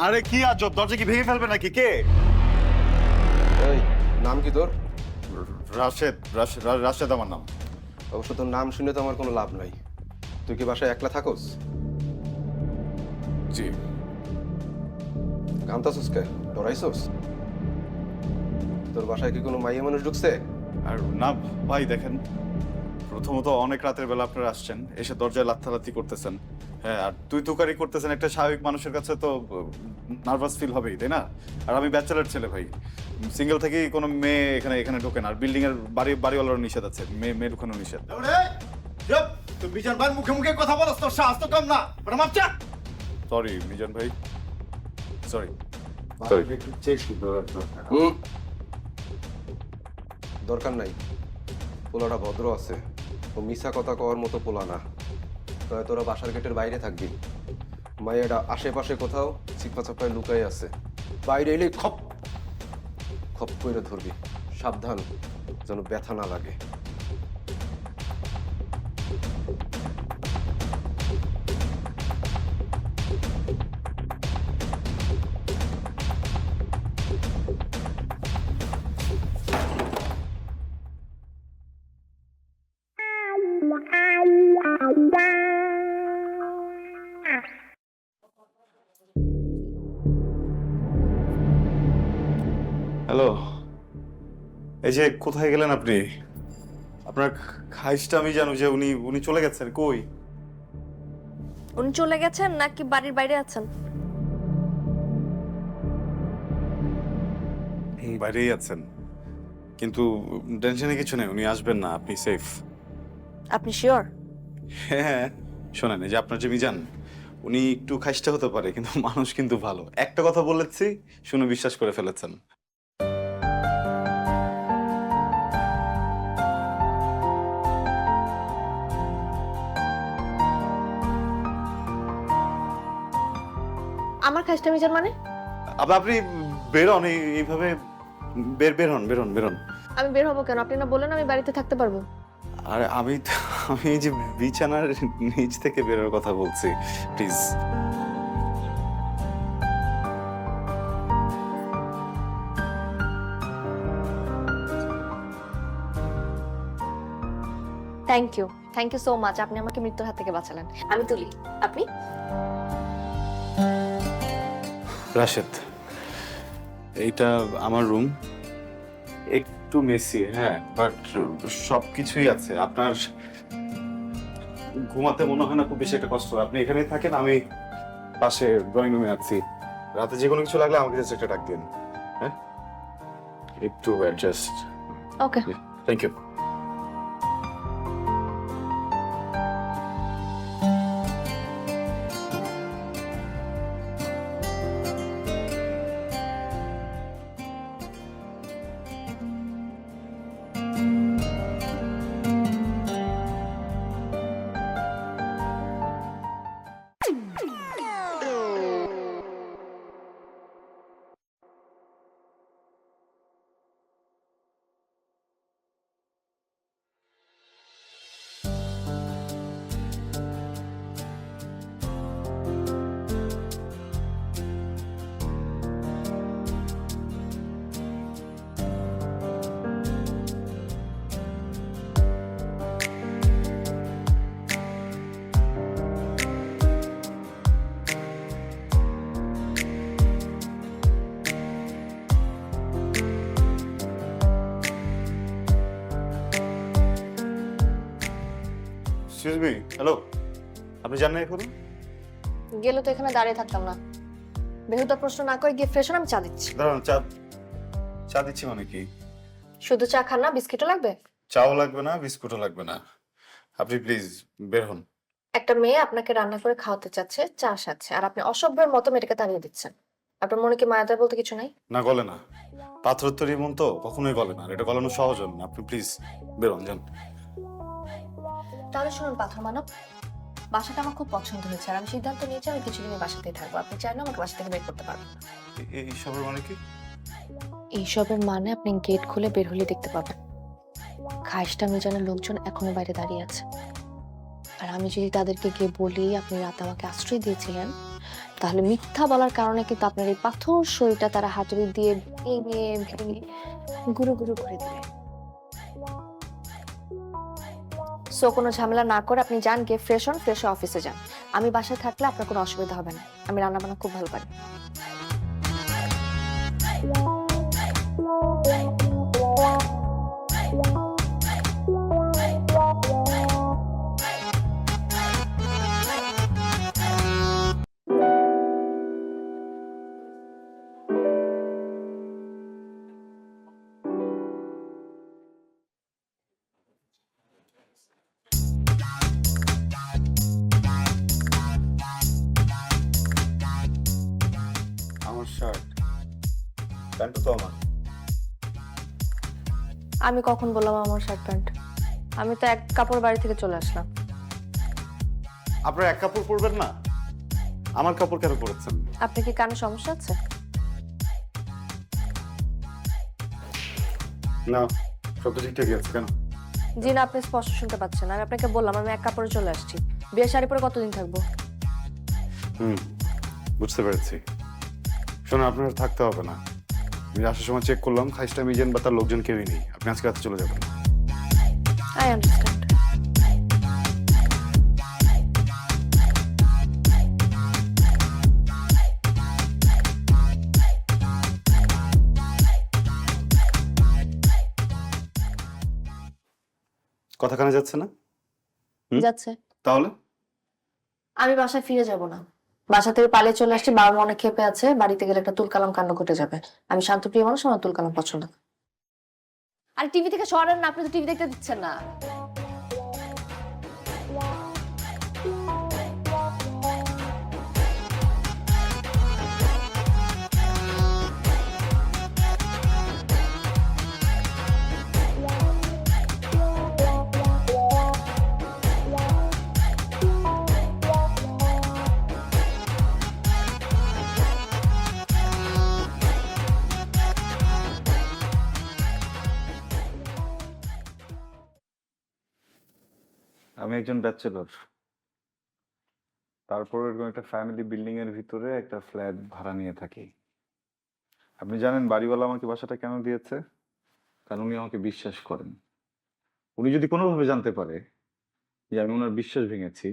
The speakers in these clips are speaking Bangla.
আরে কি আজব, দরজা কি ভেঙে ফেলবে নাকি? কে? এই নাম কি তোর? রাশেদ। রাশেদ আমার নাম। অবশ্য তোর নাম শুনে তো আমার কোনো লাভ নাই। তুই কি বাসায় একলা থাকোস? জি। কান্তাছোস কে? ডরাইছোস? তোর বাসায় কি কোনো মাইয়া মানুষ ঢুকছে? আর না ভাই, দেখেন, প্রথমত অনেক রাতের বেলা আপনারা আসছেন, এসে দরজায় লাথি করতেছেন। হ্যাঁ, আর তুই তুকারি করতেছেন, একটা স্বাভাবিক মানুষের কাছে তো নার্ভাস ফিল হবেই, তাই না? আর আমি ব্যাচেলার ছেলে ভাই, সিঙ্গেল থেকেই কোনো মেয়ে এখানে ঢোকে না। আর বিল্ডিং এর বাড়িওয়ালার নিষেধ আছে, মেয়ে ঢুকানো নিষেধ। তুই বিজন ভাই মুখে মুখে কথা বলছ, তোর সাহস তো কম না। মাপচা। সরি মিজান ভাই, সরি। একটু চেক দরকার নাই। পোলাটা ভদ্র আছে, ও মিছা কথা কওয়ার মতো পোলা না। তবে তোরা বাসার গেটের বাইরে থাকবি। মাইয়াটা আশেপাশে কোথাও চিপা চাপায় লুকাই আছে, বাইরে এলেই খপ খপ করে ধরবি। সাবধান, যেন ব্যথা না লাগে। হ্যালো, এই যে কোথায় গেলেন আপনি? আপনার খাইজটা আমি জানি যে উনি চলে গেছেন। কই? উনি চলে গেছেন নাকি বাড়ির বাইরে আছেন? বাইরেই আছেন, কিন্তু টেনশনে কিছু নেই, উনি আসবেন না, আপনি সেফ। আপনি শিওর? হ্যাঁ, শোনেন, এই যে আপনার যে মিজান, উনি একটু খাইজটা হতে পারে, কিন্তু মানুষ কিন্তু ভালো। একটা কথা বলেছি, শুনে বিশ্বাস করে ফেলেছেন। আমার খাসটা মিজান মানে? আবার আপনি বেরোন, এইভাবে বের হন। আমি বের হবো কেন? আপনি না বললেন আমি বাড়িতে থাকতে পারবো? আর আমি এই যে বিছানার নিচ থেকে বেরোর কথা বলছি, please. Thank you so much. আপনি আমাকে মৃত্যুর হাত থেকে বাঁচালেন। আমি তুলি, আপনি? রাশেদ, এইটা আমার রুম, একটু মেসি, হ্যাঁ, বাট সবকিছুই আছে। আপনার ঘুমাতে মনে হয় না খুব বেশি একটা কষ্ট। আপনি এখানেই থাকেন, আমি পাশে ড্রয়িং রুমে আছি। রাতে যে কোনো কিছু লাগলে আমাকে জাস্ট একটা ডাক দিন, হ্যাঁ? একটু adjust. Okay. Thank you. Excuse me, hello, আপনি জানেন এখনো? গেলে তো এখানে দাঁড়িয়ে থাকতাম না। বেহুদা প্রশ্ন না করে গিয়ে ফ্রেশ হন, আমি চা দিচ্ছি। দাঁড়ান, চা দিচ্ছি মানে কি? শুধু চা খান না, বিস্কিটও লাগবে? চাও লাগবে না, বিস্কুটও লাগবে না, আপনি প্লিজ বের হন। একটা মেয়ে আপনাকে রান্না করে খাওয়াতে চাচ্ছে, চা সাথে, আর আপনি অসভ্যের মতো মেয়েটাকে তাড়িয়ে দিচ্ছেন। আপনার মনে কি মায়াদার বলতে কিছু নাই? না, গলে না। পাথর তৈরি মন তো কখনোই গলে না, আর এটা গলানো সহজ না। আপনি প্লিজ বের হন, যান। তাহলে শুনুন পাথর মানব, বাসাটা আমার খুব পছন্দ হয়েছে, আর আমি সিদ্ধান্ত নিয়েছি আমি কিছুদিন এই বাসাতেই থাকবো। আপনি চাইলে আমাকে বাসা থেকে বের করতে পারবেন না। এইসবের মানে কি? এইসবের মানে আপনি গেট খুলে বের হলে দেখতে পাবেন খাইশটা মিজানের লোকজন এখনো বাইরে দাঁড়িয়ে আছে। আর আমি যদি তাদেরকে গিয়ে বলি আপনি রাতে আমাকে আশ্রয় দিয়েছিলেন, তাহলে মিথ্যা বলার কারণে কিন্তু আপনার এই পাথর শরীরটা তারা হাতুড়ি দিয়ে ভেঙে ভেঙে গুঁড়ো গুঁড়ো করে দিবে। সো কোনো ঝামেলা না করে আপনি যান, গিয়ে ফ্রেশ হন, ফ্রেশ অফিসে যান। আমি বাসায় থাকলে আপনার কোনো অসুবিধা হবে না, আমি রান্না বান্না খুব ভালো পারি। আমার শার্ট প্যান্টটা তো আমার। আমি কখন বললাম আমার শার্ট প্যান্ট? আমি তো এক কাপড় বাড়ি থেকে চলে আসলাম। আপনার এক কাপড় পরবেন না, আমার কাপড় কেন পরেছেন? আপনি কি কানে সমস্যা আছে? না, সব তো ঠিকঠাকই আছে। কেন? জি না, আপনি স্পষ্ট শুনতে পাচ্ছেন। আমি আপনাকে বললাম আমি এক কাপড়ে চলে আসছি। বিয়ে শাড়ি পরে কতদিন থাকবো? বুঝতে পেরেছি। শোনো, আপনার থাকতে হবে না। আমি আসার সময় চেক করলাম, খাইস্টা মিজেন বা তার লোকজন কেউই নেই। আপনি আজকে রাতে চলে যাবেন। I understand. কথা কানে যাচ্ছে না? যাচ্ছে। তাহলে আমি বাসায় ফিরে যাব না। বাসা থেকে পালিয়ে চলে আসছি, বাবা মা অনেক ক্ষেপে আছে। বাড়িতে গেলে একটা তুলকালাম কাণ্ড ঘটে যাবে। আমি শান্তপ্রিয় মানুষ, আমার তুলকালাম পছন্দ না। আর টিভি থেকে সরেন না, আপনি তো টিভি দেখতে দিচ্ছেন না। আমি একজন ব্যাচেলর, তারপর এরকম একটা ফ্যামিলি বিল্ডিং এর ভিতরে একটা ফ্ল্যাট ভাড়া নিয়ে থাকি। আপনি জানেন বাড়িওয়ালা আমাকে বাসাটা কেন দিয়েছে? কারণ উনি আমাকে বিশ্বাস করেন। উনি যদি কোনোভাবে জানতে পারে যে আমি ওনার বিশ্বাস ভেঙেছি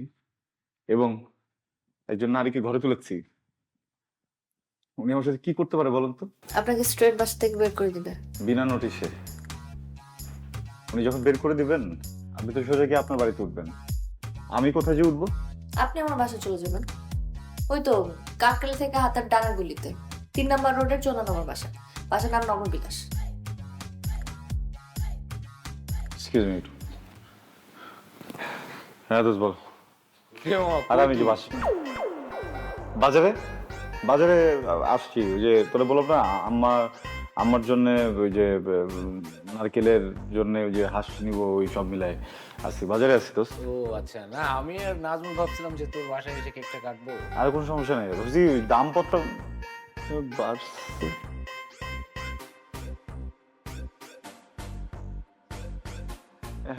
এবং একজন নারীকে ঘরে তুলেছি, উনি আমার সাথে কি করতে পারে বলুন তো? আপনাকে স্ট্রেট বাসা থেকে বের করে দিবে বিনা নোটিশে। উনি যখন বের করে দিবেন, আপনি তো সোজা গিয়ে আপনার বাড়িতে উঠবেন। আমি কোথায় যে উঠবো? আপনি আমার বাসায় চলে যাবেন। ওই তো কাকরাইল থেকে হাতের ডানা গুলিতে 3 নম্বর রোডের 14 নম্বর বাসা। বাসার নাম নগর বিলাস। Excuse me. হ্যাঁ দোস্ত বল। আর আমি যে বাজারে বাজারে আসছি। ওই যে তোরা বললাম না, আমার জন্য ওই যে নারকেলের জন্য ওই যে হাঁস নিব, ওই সব মিলাই আসছি। বাজারে আসছি দোস্ত। ও আচ্ছা, না আমি আর নাজমুল ভাবছিলাম যে তোর বাসায় এসে কেকটা কাটবো। আর কোনো সমস্যা নেই, বুঝছি দামপত্র বাড়ছে।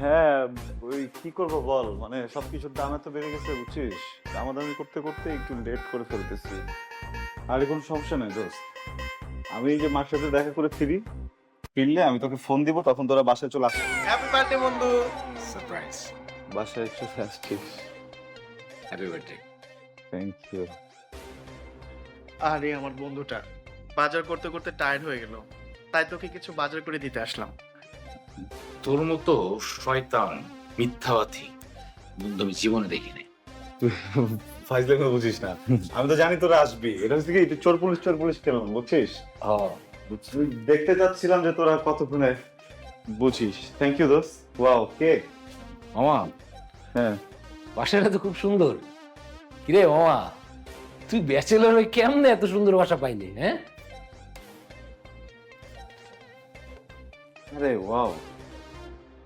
হ্যাঁ, ওই কি করবো বল, মানে সবকিছুর দাম এত বেড়ে গেছে বুঝছিস, দামাদামি করতে করতে একটু লেট করে ফেলতেছি। আর কোনো সমস্যা নেই দোস্ত, আমি এই যে মার সাথে দেখা করে ফিরলে আমি তোকে ফোন দিব, তখন তোরা বাসায় চলে আসবি। হ্যাপি বার্থডে বন্ধু। সারপ্রাইজ। বাসায় চলে আসছিস? Happy birthday. Thank you. আরে আমার বন্ধুটা বাজার করতে করতে টায়ার্ড হয়ে গেল, তাই তোকে কিছু বাজার করে দিতে আসলাম। তোর মতো শয়তান মিথ্যাবাদী বন্ধু আমি জীবনে দেখিনি। ফাইজলামি বুঝিস না, আমি তো জানি তোরা আসবি। এটা হচ্ছে কি, চোর পুলিশ খেলাম বুঝছিস। দেখতে চাচ্ছিলাম যে তোরা কতক্ষণে বুঝিস। থ্যাংক ইউ দোস্ত। Wow, cake. মামা, হ্যাঁ বাসাটা তো খুব সুন্দর। কিরে মামা, তুই ব্যাচেলর হয়ে কেমনে এত সুন্দর বাসা পাইলি? হ্যাঁ, আরে ওয়াও,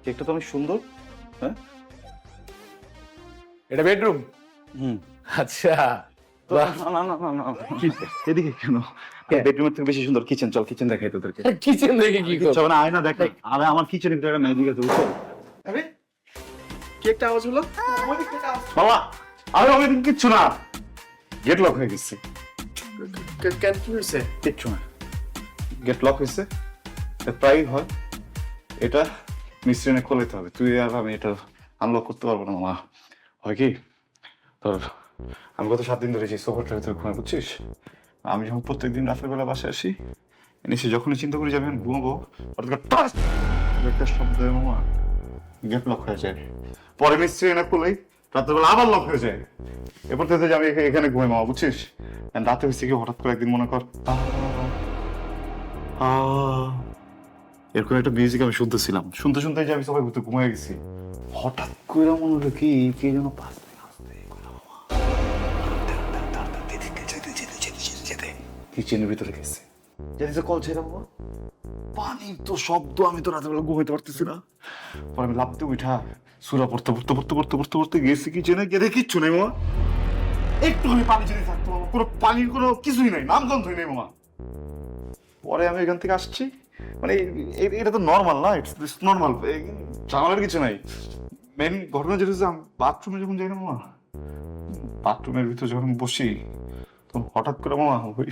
কেকটা তো অনেক সুন্দর। হ্যাঁ, এটা বেডরুম? হুম। আচ্ছা, তো না এদিকে কেন? বেডরুমের থেকে বেশি সুন্দর কিচেন। চল কিচেন দেখাই তোদেরকে। কিচেন দেখে কি কিচ্ছু হবে না, আয়না দেখ। আরে আমার কিচেনে একটা ম্যাজিক আছে বুঝছো? আরে কেকটা আওয়াজ হলো। বাবা, আমি কিচ্ছু না, গেট লক হয়ে গেছে। কেন কি হয়েছে? কিচ্ছু না, গেট লক হয়েছে, প্রায় হয় এটা মিস্ত্রি খুলে দিতে হবে। তুই আর আমি এটা আনলক করতে পারবো না মামা। হয় কি তোর, আমি গত 7 দিন ধরে যে সোফাটার ভিতরে ঘুমাই, বুঝছিস? আমি যখন প্রত্যেকদিন রাতের বেলা বাসায় আসি, এসে যখনই চিন্তা করি যাবে আমি ঘুমাবো, হঠাৎ টাস একটা শব্দ হয় মামা, গেট লক হয়ে যায়। পরে মিস্ত্রি এনে খুলেই রাতের বেলা আবার লক হয়ে যায়। এরপর থেকে যে আমি এখানে ঘুমাই মামা, বুঝছিস? And রাতে হয়েছে কি, হঠাৎ করে একদিন মনে কর এরকম একটা মিউজিক আমি শুনতেছিলাম, শুনতে শুনতে যে আমি সবাই ঘুরতে ঘুমিয়ে গেছি। হঠাৎ করে মনে হলো কি কে যেন কিচেনের ভিতরে গেছে, জানিস কল ছেড়ে বাবা, পানির তো শব্দ, আমি তো রাতের বেলা ঘুমাইতে পারতেছি না। পরে আমি লাফতে উঠা সুরা পড়তে পড়তে পড়তে পড়তে পড়তে পড়তে গেছি কিচেনে, গিয়ে দেখি কিচ্ছু নেই মামা, একটুখানি পানি যদি থাকতো মামা, কোনো পানির কোনো কিছুই নাই, নামগন্ধই নেই মামা। পরে আমি এখান থেকে আসছি, মানে এটা তো নর্মাল না, ইটস নর্মাল, ঝামেলার কিছু নাই। মেন ঘটনা যেটা হচ্ছে, আমি বাথরুমে যখন যাই না মামা, বাথরুমের ভিতরে যখন বসি তখন হঠাৎ করে মামা ওই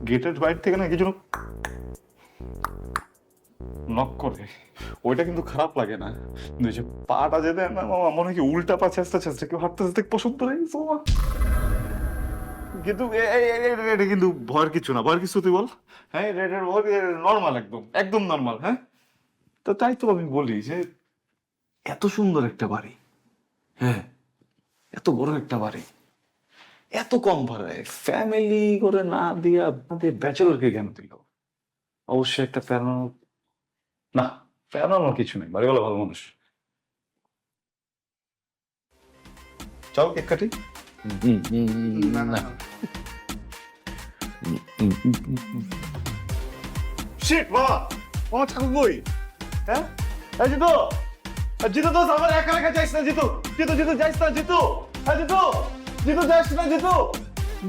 গেটের বাইরে থেকে না কি যেন নক করে। ওইটা কিন্তু খারাপ লাগে না, কিন্তু ওই যে পাটা যে দেয় না মামা, মনে হয় কি উল্টা পা চেষ্টা চেষ্টা কেউ হাঁটতে হাঁটতে পছন্দ নেই মামা। কিন্তু এটা কিন্তু ভয়ের কিছু না, ভয়ের কিছু তুই বল। হ্যাঁ এটা ভয় নর্মাল, একদম একদম নর্মাল। হ্যাঁ তো তাই তো আমি বলি যে এত সুন্দর একটা বাড়ি, হ্যাঁ এত বড় একটা বাড়ি, এত কম ভাড়ায় ফ্যামিলি করে না দিয়া ব্যাচেলরকে কেন দিল? অবশ্যই একটা প্যারানো, না প্যারানো কিছু নেই, বাড়িওয়ালা ভালো মানুষ। চল কেক কাটি। না শিট বাবা, আমার ঠাকুর কই? হ্যাঁ জিতু, জিতু তো আমার একা একা যাইস না, জিতু জিতু জিতু যাইস না, জিতু জিতু জিতু যাইস না, জিতু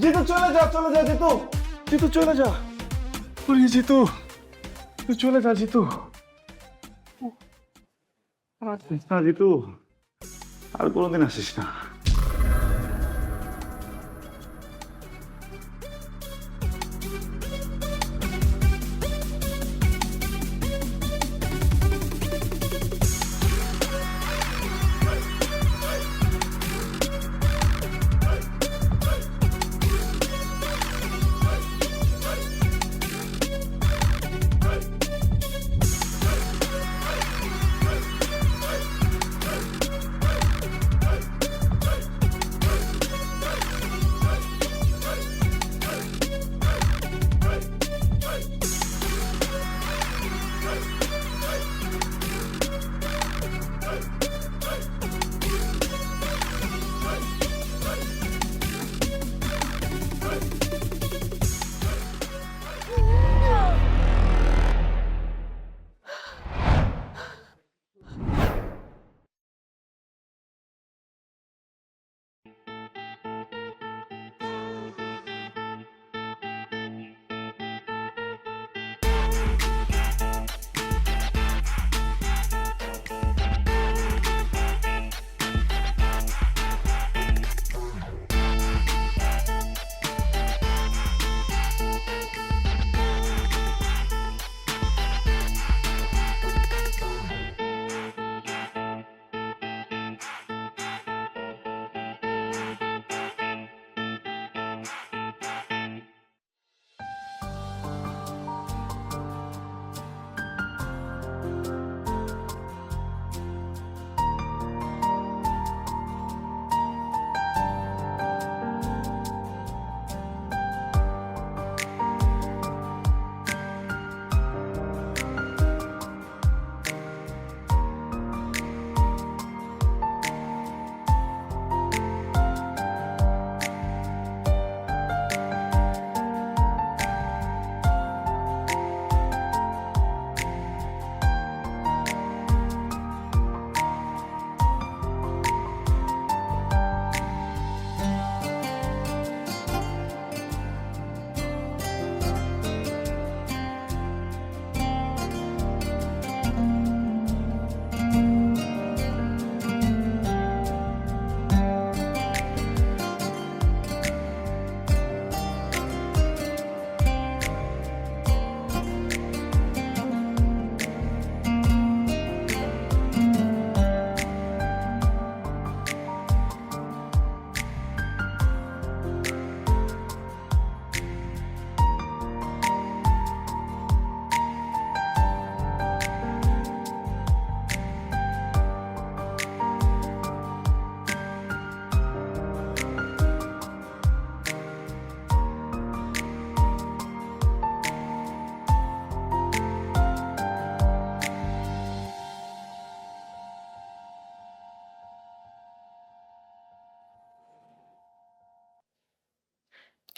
জিতু চলে যা জিতু, জিতু চলে যা, ওরে জিতু তুই চলে যা, জিতু আর আসিস না জিতু, আর কোনোদিন আসিস না।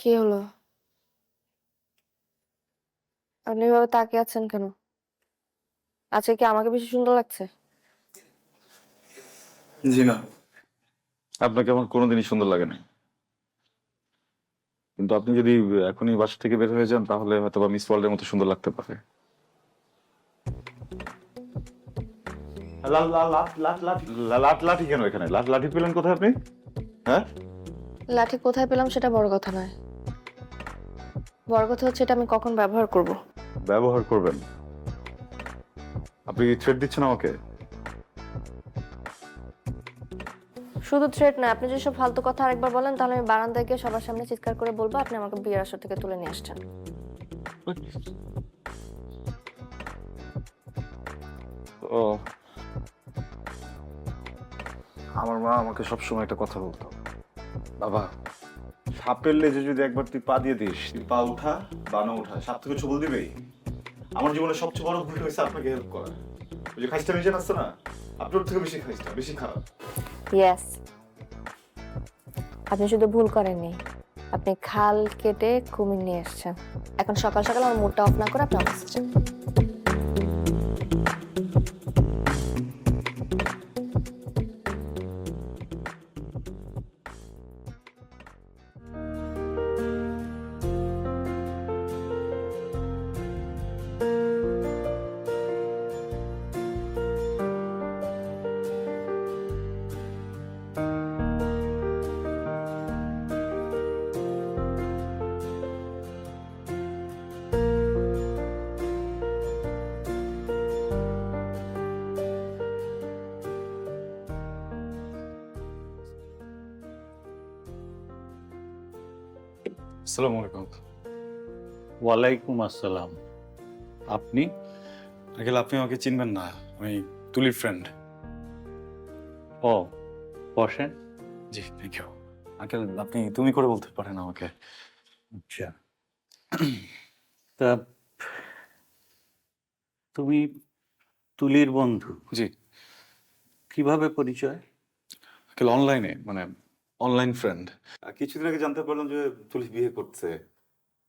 কি হলো? আপনি এভাবে তাকিয়ে আছেন কেন? আজকে কি আমাকে বেশি সুন্দর লাগছে? জি না, আপনাকে আমার কোনোদিনই সুন্দর লাগে না, কিন্তু আপনি যদি এখনই বাসা থেকে বের হয়ে যান তাহলে হয়তো বা মিস ওয়ার্ল্ডের মতো সুন্দর লাগতে পারে। লাঠি কেন এখানে? লাঠি পেলেন কোথায় আপনি? হ্যাঁ, লাঠি কোথায় পেলাম সেটা বড় কথা নয়, বড় কথা হচ্ছে এটা আমি কখন ব্যবহার করব। ব্যবহার করবেন? আপনি থ্রেট দিচ্ছেন আমাকে? শুধু থ্রেট না, আপনি যেসব ফালতু কথা আরেকবার বলেন তাহলে আমি বারান্দায় গিয়ে সবার সামনে চিৎকার করে বলবো আপনি আমাকে বিয়ের আসর থেকে তুলে নিয়ে আসছেন। ও, আমার মা আমাকে সবসময় একটা কথা বলতো, বাবা সাপের লেজে যদি একবার তুই পা দিয়ে দিস, তুই পা উঠা বা না উঠা, সাপ থেকে ছবল দিবেই। আমার জীবনে সবচেয়ে বড় ভুল হয়েছে আপনাকে হেল্প করা। ওই যে খাইস্টা মিশন আসছে না, আপনার থেকে বেশি খাইস্টা, বেশি খারাপ। ইয়েস, আপনি শুধু ভুল করেননি, আপনি খাল কেটে কুমির নিয়ে এসেছেন। এখন সকাল সকাল আমার মুডটা অফ না করে আপনি অফিসে যান। আসসালামু আলাইকুম। ওয়ালাইকুম আসসালাম। আপনি? আঙ্কেল, আপনি আমাকে চিনবেন না, আমি তুলির ফ্রেন্ড। ও, বসেন। জি, থ্যাংক ইউ। আঙ্কেল, আপনি তুমি করে বলতে পারেন আমাকে। আচ্ছা, তা তুমি তুলির বন্ধু? জি কিভাবে পরিচয়? আঙ্কেল, অনলাইনে, মানে অনলাইন ফ্রেন্ড। কিছুদিন আগে জানতে পারলাম যে তুলি বিয়ে করছে,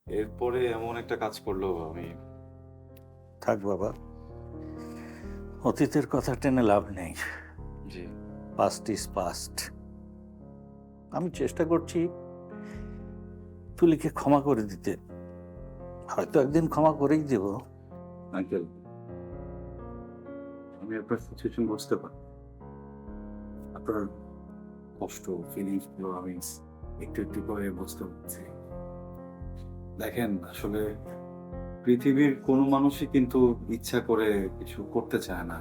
এরপরে এমন একটা কাজ করলো আমি। থাক বাবা, অতীতের কথা টেনে লাভ নেই। জি পাস্ট ইজ পাস্ট। আমি চেষ্টা করছি তুলিকে ক্ষমা করে দিতে, হয়তো একদিন ক্ষমা করেই দেব। আঙ্কেল, আমি আপনার সিচুয়েশন বুঝতে পারি, আপনার কষ্ট, ফিলিংস গুলো আমি একটু একটু করে বুঝতে পারছি। দেখেন, আসলে পৃথিবীর কোনো মানুষই কিন্তু ইচ্ছা করে কিছু করতে চায় না,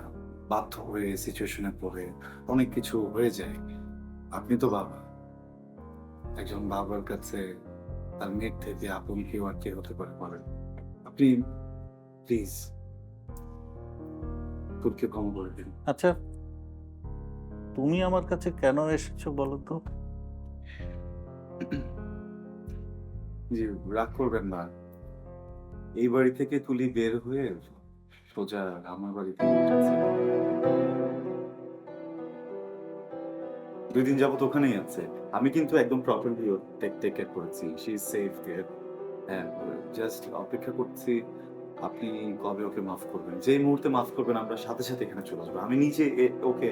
বাধ্য হয়ে সিচুয়েশনে পড়ে অনেক কিছু হয়ে যায়। আপনি তো বাবা, একজন বাবার কাছে তার মেয়ের থেকে আপন কেউ আর কে হতে পারে বলেন? আপনি প্লিজ তোরকে ক্ষমা করে দিন। আচ্ছা, তুমি আমার কাছে কেন এসেছো বলো তো? জি, রাগ করবেন না, এই বাড়ি থেকে তুলি বের হয়ে সোজা আমার বাড়িতে উঠেছে। 2 দিন যাবত ওখানেই আছে। আমি কিন্তু একদম প্রপারলি টেক কেয়ার করেছি, শি ইজ সেফ দেয়ার। হ্যাঁ, জাস্ট অপেক্ষা করছি আপনি কবে ওকে মাফ করবেন। যেই মুহূর্তে মাফ করবেন আমরা সাথে সাথে এখানে চলে আসবো। আমি নিজে ওকে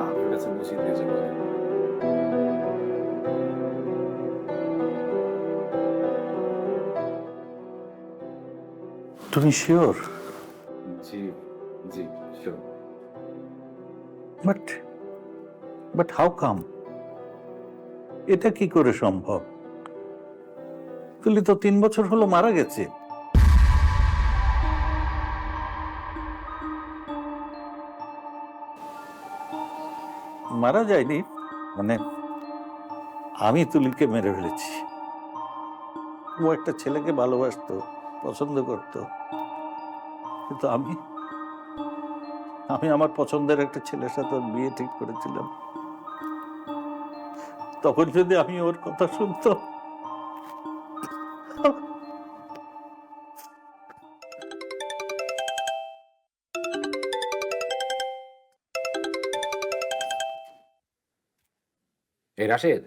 আপনার কাছে বুঝিয়ে দিয়ে যাবো। তুমি শিওর? জি জি, sure. But but how come? এটা কি করে সম্ভব? তুলি তো 3 বছর হলো মারা গেছে। মারা যায়নি, মানে আমি তুলিকে মেরে ফেলেছি। ও একটা ছেলেকে ভালোবাসতো, পছন্দ করত, কিন্তু আমি আমি আমার পছন্দের একটা ছেলের সাথে ওর বিয়ে ঠিক করেছিলাম। তখন যদি আমি ওর কথা শুনতাম। এই রাশেদ,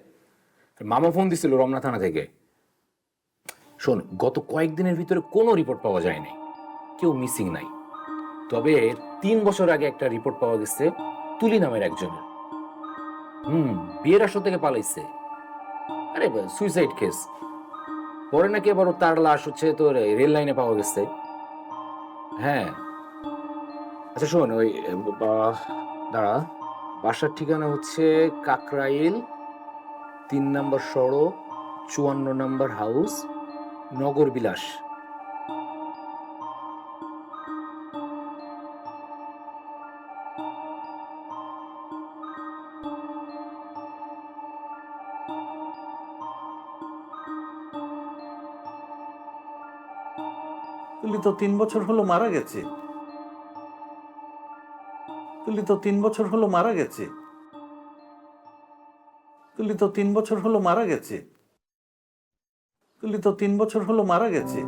তোর মামা ফোন দিছিল রমনা থানা থেকে। শোন, গত কয়েকদিনের ভিতরে কোনো রিপোর্ট পাওয়া যায়নি, কেউ মিসিং নাই। তবে 3 বছর আগে একটা রিপোর্ট পাওয়া গেছে তুলি নামের একজনের। বিয়ের আসর থেকে পালাইছে। আরে সুইসাইড কেস। পরে নাকি আবার তার লাশ হচ্ছে তোর রেল লাইনে পাওয়া গেছে। হ্যাঁ, আচ্ছা শোন, ওই দাঁড়া, বাসার ঠিকানা হচ্ছে কাকরাইল, 3 নম্বর সড়ক, 54 নম্বর হাউস, নগর বিলাস। তুলি তো 3 বছর হলো মারা গেছে। তুলি তো 3 বছর হলো মারা গেছে। তুলি তো 3 বছর হলো মারা গেছে। তুলি তো 3 বছর হলো মারা গেছে।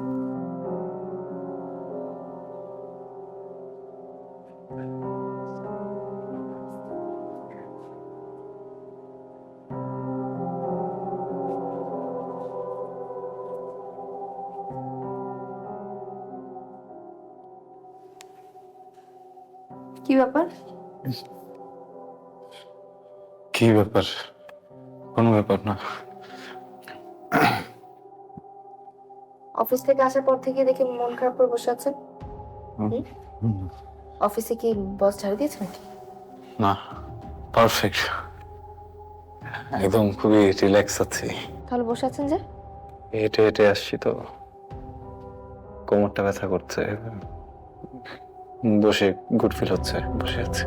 কি ব্যাপার? কি ব্যাপার? কোনো ব্যাপার না। অফিস থেকে আসার পর থেকে দেখি মন খারাপ করে বসে আছে। অফিসে কি বস ঝাড়ি দিয়েছে নাকি? না, পারফেক্ট, একদম খুবই রিল্যাক্স আছি। তাহলে বসে আছেন যে? হেঁটে হেঁটে আসছি তো, কোমরটা ব্যথা করছে, বসে গুড ফিল হচ্ছে, বসে আছি।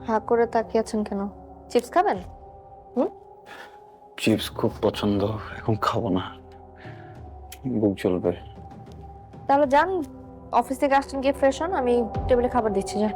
হা করে তাকিয়ে আছেন কেন? চিপস খাবেন? চিপস খুব পছন্দ, এখন খাবো না, বুক জ্বলবে। তাহলে যান, অফিস থেকে আসছেন, গিয়ে ফ্রেশ হন, আমি টেবিলে খাবার দিচ্ছি। যান।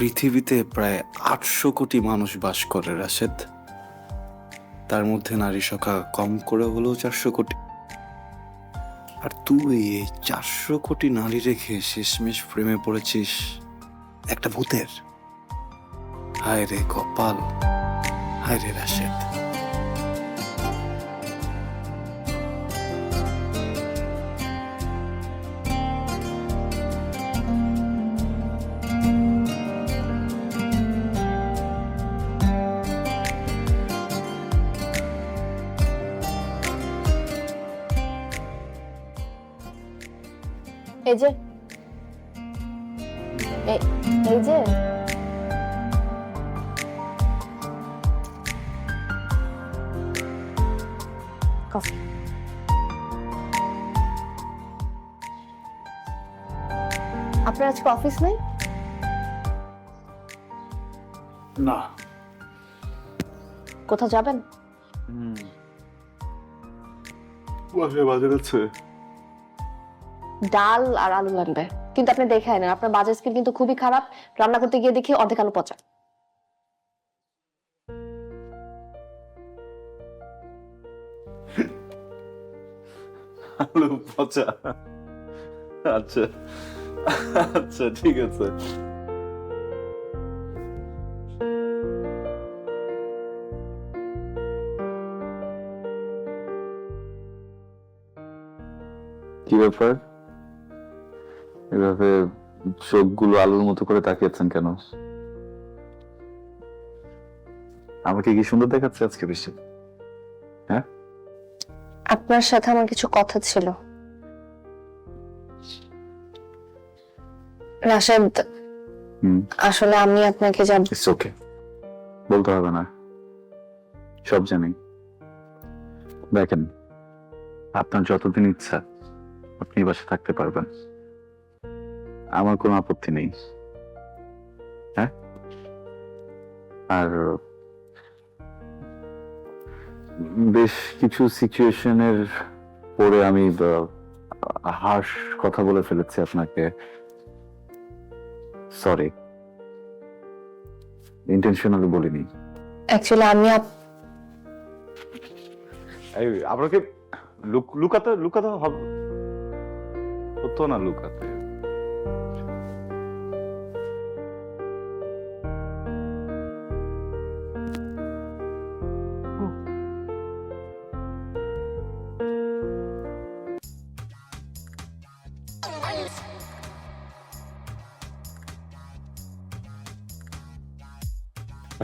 পৃথিবীতে প্রায় 800 কোটি মানুষ বাস করে রাশেদ। তার মধ্যে নারী সংখ্যা কম করে হলেও 400 কোটি। আর তুই এই 400 কোটি নারী রেখে শেষমেশ প্রেমে পড়েছিস একটা ভূতের। হায় রে কপাল, হায় রে রাশেদ। এই যে এই যে কফি। আপনার আজকে অফিস নেই? না। কোথাও যাবেন? বাজার আছে। ডাল আর আলু লাগবে, কিন্তু আপনি দেখে নেন, আপনার বাজার স্কিল কিন্তু খুবই খারাপ। রান্না করতে গিয়ে দেখি অর্ধেক আলু পচা। আলু পচা? আচ্ছা আচ্ছা, ঠিক আছে। কি ব্যাপার, এভাবে চোখগুলো আলুর মতো করে তাকিয়েছেন কেন? আমাকে কি সুন্দর দেখাচ্ছে আজকে বেশি? হ্যাঁ, আপনার সাথে আমার কিছু কথা ছিল। রাশেদ, আসলে আমি আপনাকে যা ইটস ওকে, বলতে হবে না, সব জানি। দেখেন, আপনার যতদিন ইচ্ছা আপনি বাসা থাকতে পারবেন, আমার কোনো আপত্তি নেই। হ্যাঁ, আর বেশ কিছু সিচুয়েশনের পরে আমি হার্শ কথা বলে ফেলেছি আপনাকে, সরি, ইন্টেনশনালি বলিনি। অ্যাকচুয়ালি আমি আপনাকে লুকাতে লুকাতে হবে, হতো না লুকাতে।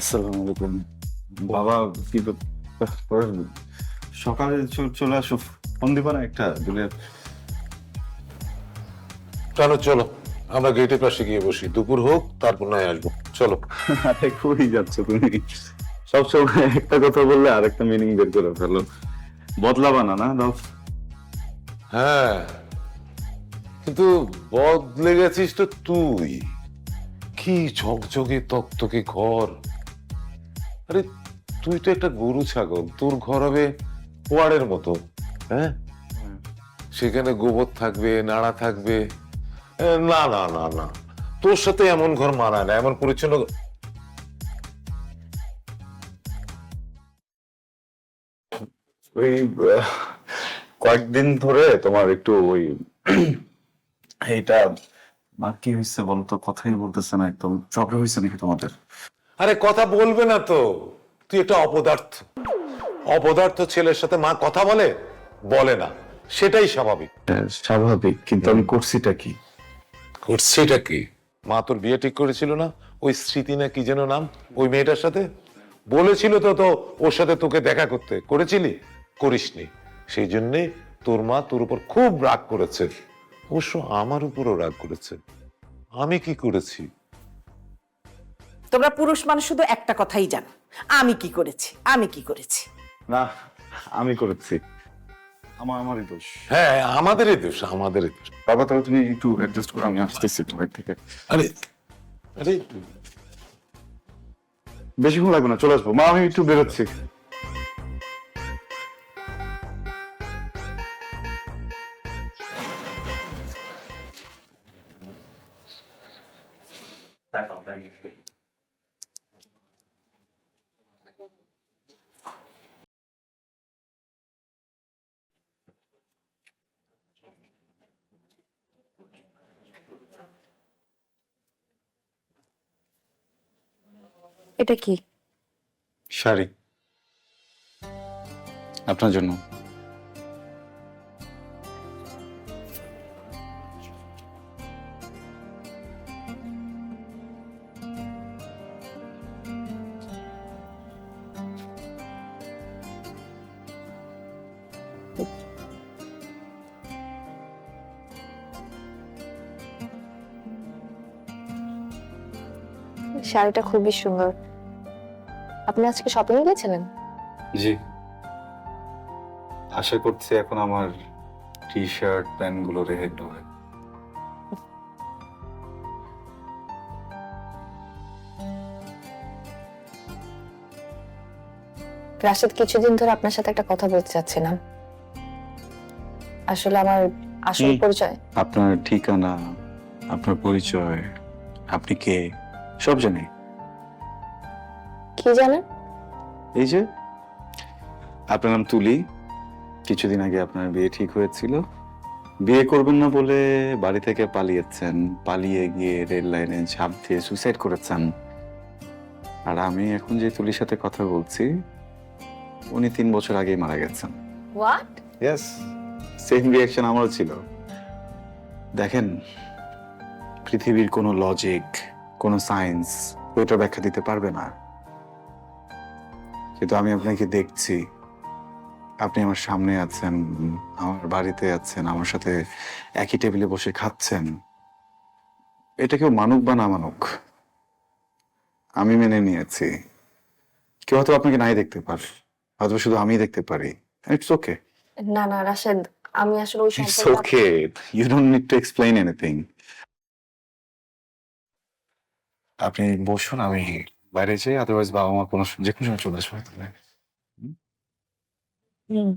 আসসালামু আলাইকুম। বাবা, কি সকালে চলে আসো, ফোন দিবা না একটা দিলে? চলো চলো, আমরা গেটের পাশে গিয়ে বসি, দুপুর হোক তারপর নয় আসবো, চলো। আরে কই যাচ্ছ তুমি? সবসময় একটা কথা বললে আর একটা মিনিং বের করে ফেলো, বদলাবা না? না দাও। হ্যাঁ, কিন্তু বদলে গেছিস তো তুই। কি ঝকঝকে তকতকে ঘর! আরে তুই তো একটা গরু ছাগল, তোর ঘর হবে পোয়াড়ের মতো। হ্যাঁ, সেখানে গোবর থাকবে, নাড়া থাকবে। না না না না, তোর সাথে এমন ঘর মানায় না, এমন পরিচ্ছন্ন। ওই কয়েকদিন ধরে তোমার একটু ওই এইটা মা, কি হয়েছে বলো তো? কথাই বলতেছে না, একদম ঝগড়া হয়েছে নাকি তোমাদের? আরে কথা বলবে না তো, তুই একটা অপদার্থ। অপদার্থ ছেলের সাথে মা কথা বলে? বলে না, সেটাই স্বাভাবিক। স্বাভাবিক, কিন্তু আমি করছিটা কি? করছেটা কি? মা তোর বিয়ে ঠিক করেছিল না, ওই স্মৃতি না কি যেন নাম, ওই মেয়েটার সাথে? বলেছিল তো তো ওর সাথে তোকে দেখা করতে, করেছিলি? করিসনি, সেই জন্যে তোর মা তোর উপর খুব রাগ করেছে। অবশ্য আমার উপরও রাগ করেছে। আমি কি করেছি? তোমরা পুরুষ মানুষ শুধু একটা কথাই জানো, আমি কি করেছি, আমি কি করেছি। না, আমি করেছি, আমারই দোষ। হ্যাঁ, আমাদেরই দোষ, আমাদেরই দোষ। বাবা তাহলে তুমি একটু অ্যাডজাস্ট করো, আমি আসতেছি তোমার থেকে। আরে আরে, বেশিক্ষণ লাগবে না, চলে আসবো। মা, আমি একটু বেরোচ্ছি। এটা কি? শাড়ি আপনার জন্য। শাড়িটা খুবই সুন্দর। আপনি আজকে শপিং এ গেছিলেন? জি, আশা করছি এখন আমার টি শার্ট প্যান্ট গুলো রেখে দেবে। রাশেদ, কিছুদিন ধরে আপনার সাথে একটা কথা বলতে চাচ্ছিলাম। আসলে আমার আসল পরিচয়। আপনার ঠিকানা, আপনার পরিচয়, আপনি কে, সব জানি। কি জানেন? এই যে আপনার নাম তুলি, কিছুদিন আগে আপনার বিয়ে ঠিক হয়েছিল। বিয়ে করবেন না বলে বাড়ি থেকে পালিয়েছেন, পালিয়ে গিয়ে রেল লাইনে ঝাঁপ দিয়ে সুইসাইড করেছেন। আর আমি এখন যে তুলির সাথে কথা বলছি, উনি 3 বছর আগেই মারা গেছেন। হোয়াট? ইয়েস, সেম রিয়াকশন আমারও ছিল। দেখেন, পৃথিবীর কোনো লজিক, কোনো সায়েন্স ওইটা ব্যাখ্যা দিতে পারবে না, কিন্তু আমি আপনাকে দেখছি, আপনি আমার সামনে আছেন, আমার বাড়িতে আছেন, আমার সাথে একই টেবিলে বসে খাচ্ছেন। এটা কেউ মানুক বা না মানুক, আমি মেনে নিয়েছি। কেউ হয়তো আপনাকে নাই দেখতে পারে, হয়তো শুধু আমিই দেখতে পারি। It's okay. না না রাশেদ, আমি আসলে ওই ইটস সম্পর্কে okay, you don't need to explain anything. আপনি বসুন, আমি বাইরে যাই, আদারওয়াইজ বাবা মা যে কোনো সময় চলে আসবে। হুম